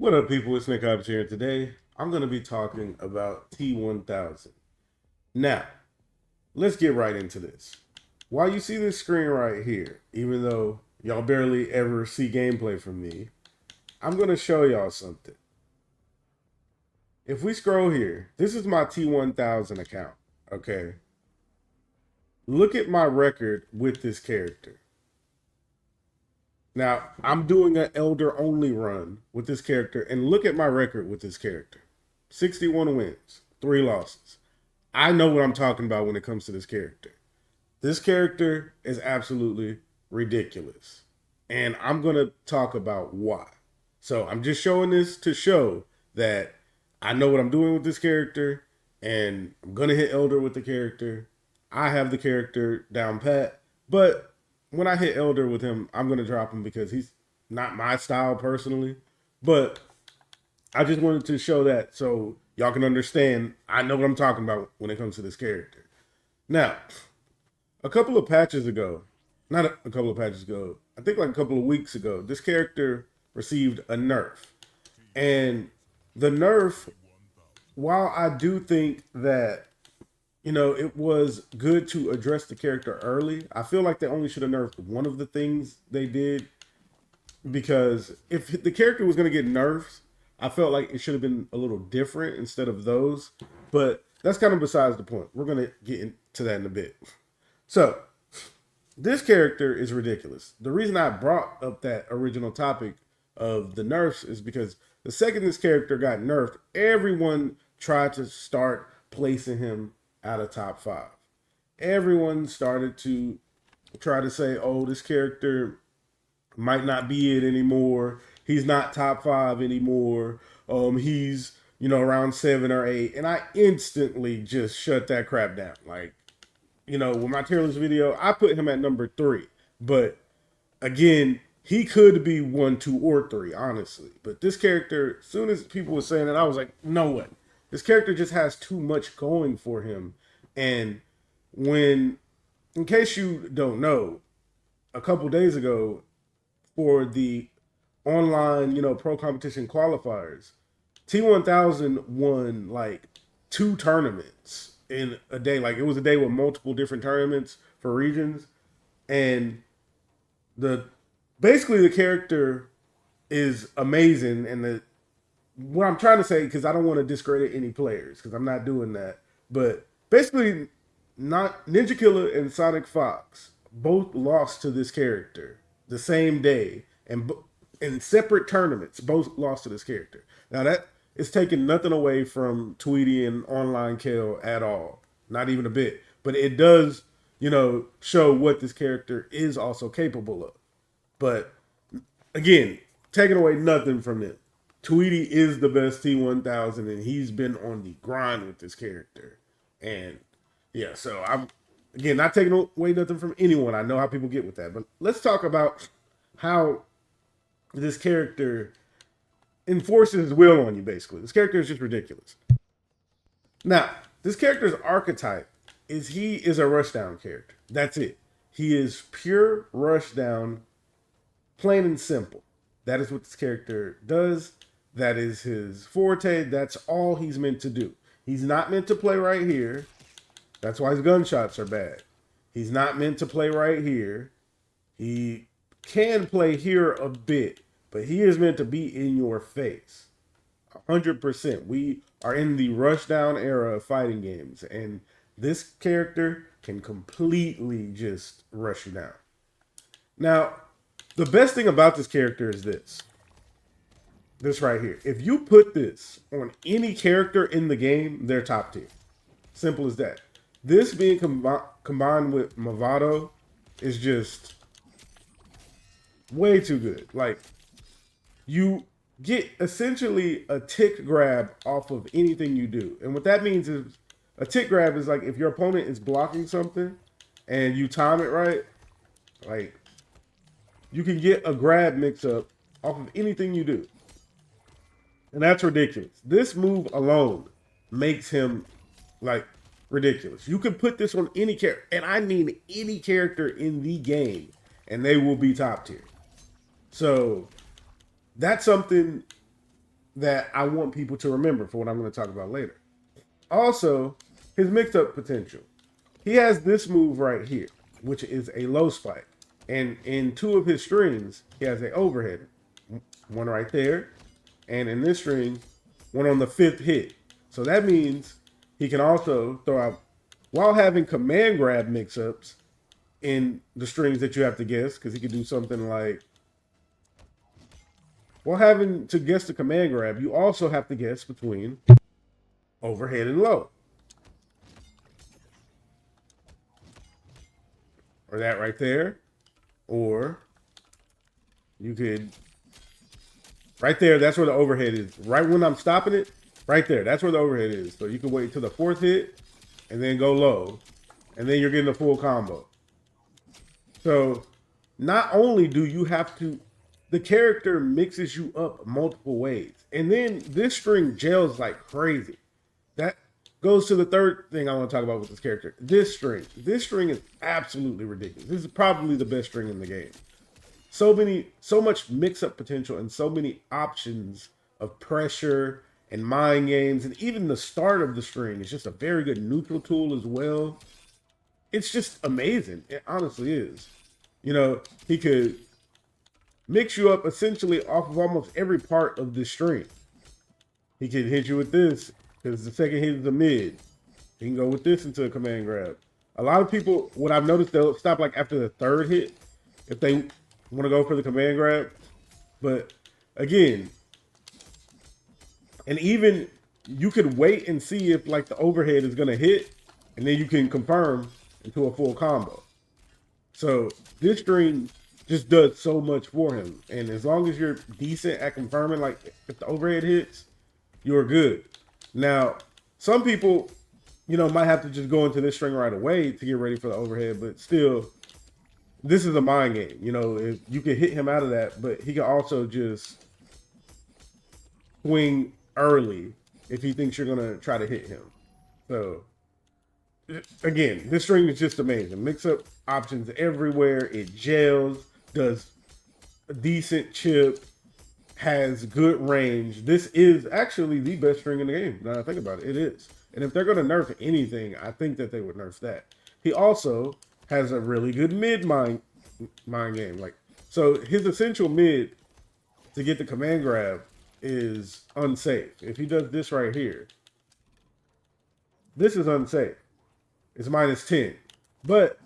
What up, people? It's Nickopz here. Today, I'm going to be talking about T-1000. Now, let's get right into this. While you see this screen right here, even though y'all barely ever see gameplay from me, I'm going to show y'all something. If we scroll here, this is my T-1000 account, okay? Look at my record with this character. Now, I'm doing an Elder only run with this character, and look at my record with this character 61 wins, 3 losses. I know what I'm talking about when it comes to this character. This character is absolutely ridiculous, and I'm going to talk about why. So, I'm just showing this to show that I know what I'm doing with this character, and I'm going to hit Elder with the character. I have the character down pat, but when I hit Elder with him, I'm going to drop him because he's not my style personally. But I just wanted to show that so y'all can understand I know what I'm talking about when it comes to this character. Now, a couple of patches ago, not a couple of patches ago, I think like a couple of weeks ago, this character received a nerf. And the nerf, while I do think that it was good to address the character early. I feel like they only should have nerfed one of the things they did because if the character was going to get nerfs, I felt like it should have been a little different instead of those. But that's kind of besides the point. We're going to get into that in a bit. So, this character is ridiculous. The reason I brought up that original topic of the nerfs is because the second this character got nerfed, everyone tried to start placing him out of top 5. Everyone started to try to say, oh, this character might not be it anymore. He's not top 5 anymore. He's, around 7 or 8. And I instantly just shut that crap down. Like, with my tier list video, I put him at number 3. But again, he could be 1, 2, or 3, honestly. But this character, as soon as people were saying it, I was like, no way. This character just has too much going for him. And in case you don't know, a couple days ago for the online, pro competition qualifiers, T-1000 won like 2 tournaments in a day. Like it was a day with multiple different tournaments for regions. And basically the character is amazing, and what I'm trying to say, because I don't want to discredit any players, because I'm not doing that. But basically, not Ninja Killer and Sonic Fox both lost to this character the same day, and in separate tournaments, both lost to this character. Now that is taking nothing away from Tweety and Online Kale at all, not even a bit. But it does, show what this character is also capable of. But again, taking away nothing from them. Tweety is the best T-1000, and he's been on the grind with this character. And yeah, so I'm, again, not taking away nothing from anyone. I know how people get with that. But let's talk about how this character enforces his will on you, basically. This character is just ridiculous. Now, this character's archetype is he is a Rushdown character. That's it. He is pure Rushdown, plain and simple. That is what this character does. That is his forte. That's all he's meant to do. He's not meant to play right here. That's why his gunshots are bad. He's not meant to play right here. He can play here a bit, but he is meant to be in your face. 100%. We are in the Rushdown era of fighting games, and this character can completely just rush you down. Now, the best thing about this character is this. This right here. If you put this on any character in the game, they're top tier. Simple as that. This being combined with Movado is just way too good. Like, you get essentially a tick grab off of anything you do. And what that means is a tick grab is like if your opponent is blocking something and you time it right, like you can get a grab mix up off of anything you do. And that's ridiculous. This move alone makes him like ridiculous. You can put this on any character, and I mean any character in the game, and they will be top tier. So that's something that I want people to remember for what I'm going to talk about later. Also, his mix-up potential. He has this move right here, which is a low spike. And in two of his strings, he has an overhead. One right there. And in this string, one on the 5th hit. So that means he can also throw out, while having command grab mix-ups in the strings that you have to guess, because he could do something like, while having to guess the command grab, you also have to guess between overhead and low. Or that right there. Or you could, right there, that's where the overhead is. Right when I'm stopping it, right there, that's where the overhead is. So you can wait till the 4th hit and then go low. And then you're getting a full combo. So not only do you have to, the character mixes you up multiple ways. And then this string gels like crazy. That goes to the third thing I want to talk about with this character. This string is absolutely ridiculous. This is probably the best string in the game. So much mix-up potential and so many options of pressure and mind games. And even the start of the string is just a very good neutral tool as well. It's just amazing. It honestly is. You know, he could mix you up essentially off of almost every part of this string. He can hit you with this, because the second hit is a mid. He can go with this into a command grab. A lot of people, what I've noticed, they'll stop like after the 3rd hit if they want to go for the command grab. But again, and even you could wait and see if like the overhead is going to hit, and then you can confirm into a full combo. So this string just does so much for him. And as long as you're decent at confirming, like if the overhead hits, you're good. Now, some people, you know, might have to just go into this string right away to get ready for the overhead, but still, this is a mind game. You know, if you can hit him out of that, but he can also just swing early if he thinks you're going to try to hit him. So, again, this string is just amazing. Mix up options everywhere. It gels, does a decent chip, has good range. This is actually the best string in the game. Now I think about it, it is. And if they're going to nerf anything, I think that they would nerf that. He also has a really good mid mind game. Like, so his essential mid to get the command grab is unsafe. If he does this right here, this is unsafe. It's -10. But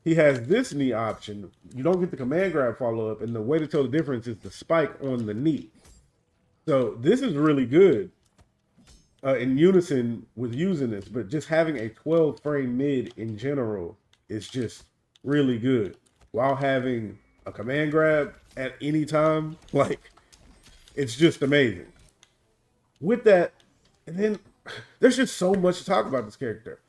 he has this knee option. You don't get the command grab follow up, and the way to tell the difference is the spike on the knee. So this is really good in unison with using this, but just having a 12 frame mid in general is just really good. While having a command grab at any time, like, it's just amazing. With that, and then there's just so much to talk about this character.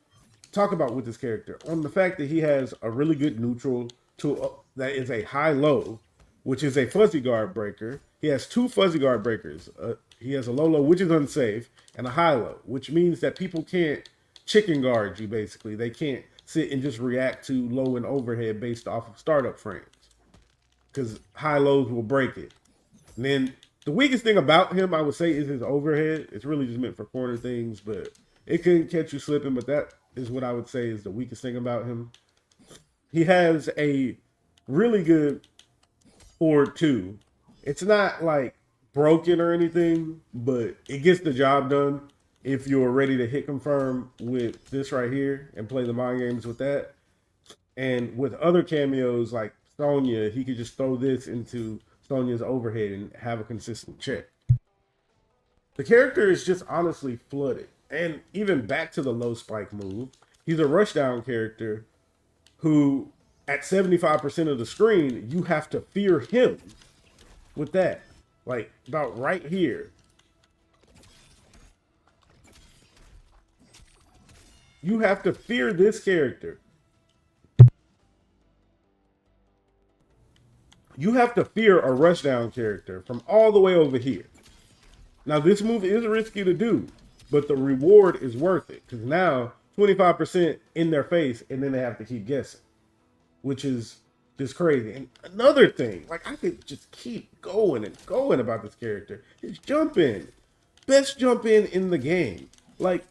With this character on the fact that he has a really good neutral to that is a high-low, which is a fuzzy guard breaker. He has 2 fuzzy guard breakers. He has a low-low, which is unsafe, and a high-low, which means that people can't chicken guard you, basically. They can't sit and just react to low and overhead based off of startup frames, because high-lows will break it. And then the weakest thing about him, I would say, is his overhead. It's really just meant for corner things, but it can catch you slipping, but that is what I would say is the weakest thing about him. He has a really good forward 2. It's not like broken or anything, but it gets the job done if you're ready to hit confirm with this right here and play the mind games with that. And with other cameos like Sonya, he could just throw this into Sonya's overhead and have a consistent check. The character is just honestly flooded. And even back to the low spike move, he's a rushdown character who, at 75% of the screen, you have to fear him with that. Like, about right here. You have to fear this character. You have to fear a rushdown character from all the way over here. Now, this move is risky to do, but the reward is worth it, because now 25% in their face, and then they have to keep guessing, which is just crazy. And another thing, like, I could just keep going and going about this character. His jumping. best jump in the game. Like,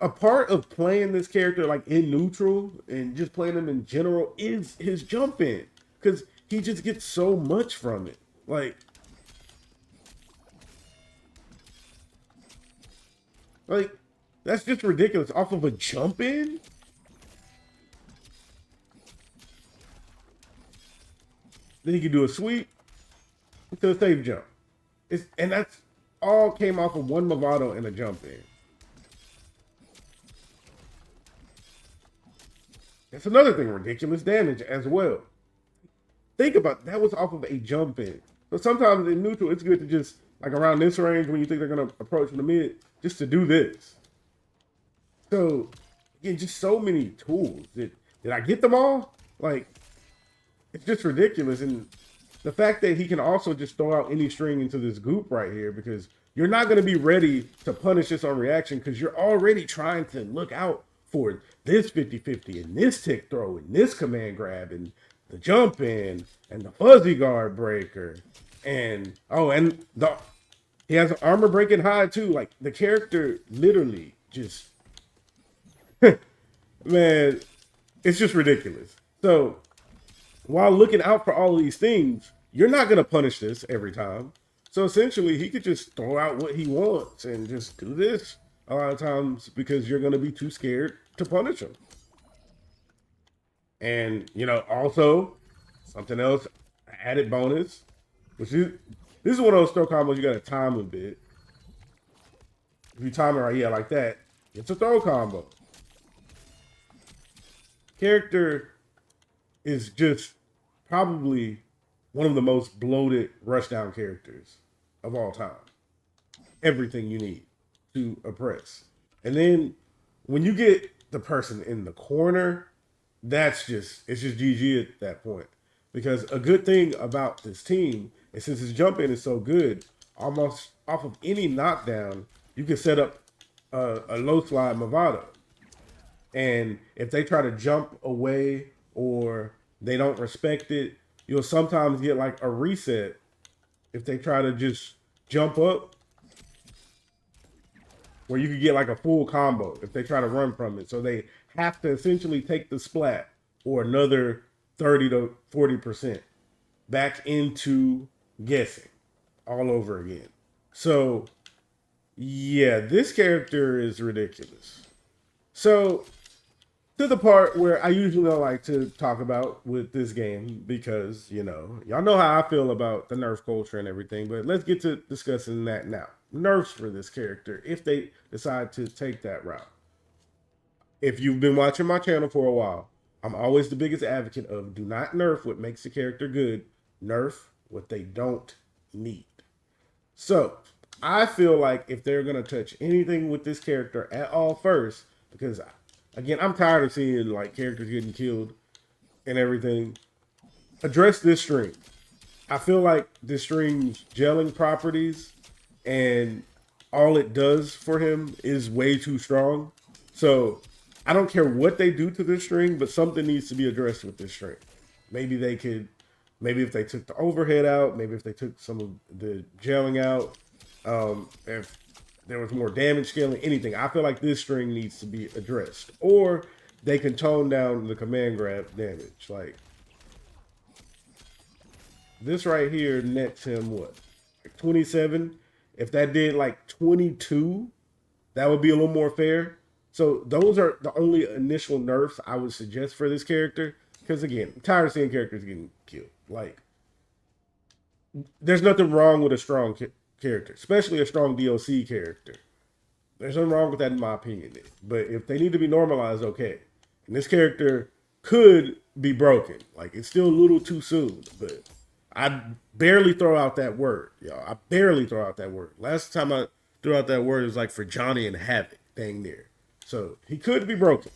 a part of playing this character like in neutral and just playing him in general is his jump in, because he just gets so much from it. Like that's just ridiculous. Off of a jump in, then he can do a sweep to a safe jump. And that's all came off of one Movado and a jump in. That's another thing, ridiculous damage as well. Think about that was off of a jump in. So sometimes in neutral, it's good to just like around this range when you think they're gonna approach from the mid, just to do this. So again, just so many tools. Did I get them all? Like, it's just ridiculous. And the fact that he can also just throw out any string into this goop right here, because you're not going to be ready to punish this on reaction because you're already trying to look out for this 50-50 and this tick throw and this command grab and the jump in and the fuzzy guard breaker. And he has an armor breaking high too. Like, the character literally just man, it's just ridiculous. So while looking out for all of these things, you're not going to punish this every time. So essentially, he could just throw out what he wants and just do this a lot of times because you're going to be too scared to punish him. And, also something else, added bonus, which is, this is one of those throw combos you got to time a bit. If you time it right, yeah, like that, it's a throw combo. Character is just probably one of the most bloated rushdown characters of all time. Everything you need to oppress. And then when you get the person in the corner, it's just GG at that point. Because a good thing about this team is, since his jump in is so good, almost off of any knockdown, you can set up a low slide Movado. And if they try to jump away or they don't respect it, you'll sometimes get like a reset if they try to just jump up, where you could get like a full combo if they try to run from it. So they have to essentially take the splat or another 30 to 40% back into guessing all over again. So yeah, this character is ridiculous. So to the part where I usually don't like to talk about with this game, because, y'all know how I feel about the nerf culture and everything, but let's get to discussing that now. Nerfs for this character, if they decide to take that route. If you've been watching my channel for a while, I'm always the biggest advocate of do not nerf what makes the character good, nerf what they don't need. So I feel like if they're going to touch anything with this character at all first, because again, I'm tired of seeing like characters getting killed and everything, address this string. I feel like this string's gelling properties and all it does for him is way too strong. So I don't care what they do to this string, but something needs to be addressed with this string. Maybe if they took the overhead out, maybe if they took some of the gelling out, if there was more damage scaling, anything. I feel like this string needs to be addressed. Or they can tone down the command grab damage. Like, this right here nets him what? Like 27? If that did like 22, that would be a little more fair. So those are the only initial nerfs I would suggest for this character. Because again, I'm tired of seeing characters getting killed. Like, there's nothing wrong with a strong character, especially a strong DLC character. There's nothing wrong with that in my opinion. But if they need to be normalized, okay. And this character could be broken. Like, it's still a little too soon, but I barely throw out that word, y'all. I barely throw out that word. Last time I threw out that word was like for Johnny and Havoc, dang near. So he could be broken.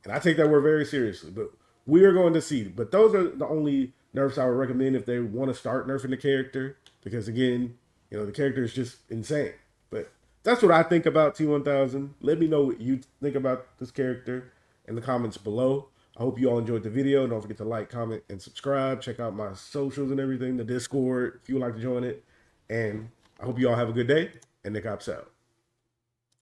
And I take that word very seriously, but we are going to see. But those are the only nerfs I would recommend if they want to start nerfing the character. Because again, the character is just insane. But that's what I think about T-1000. Let me know what you think about this character in the comments below. I hope you all enjoyed the video. Don't forget to like, comment, and subscribe. Check out my socials and everything, the Discord, if you would like to join it. And I hope you all have a good day. and Nickopz out.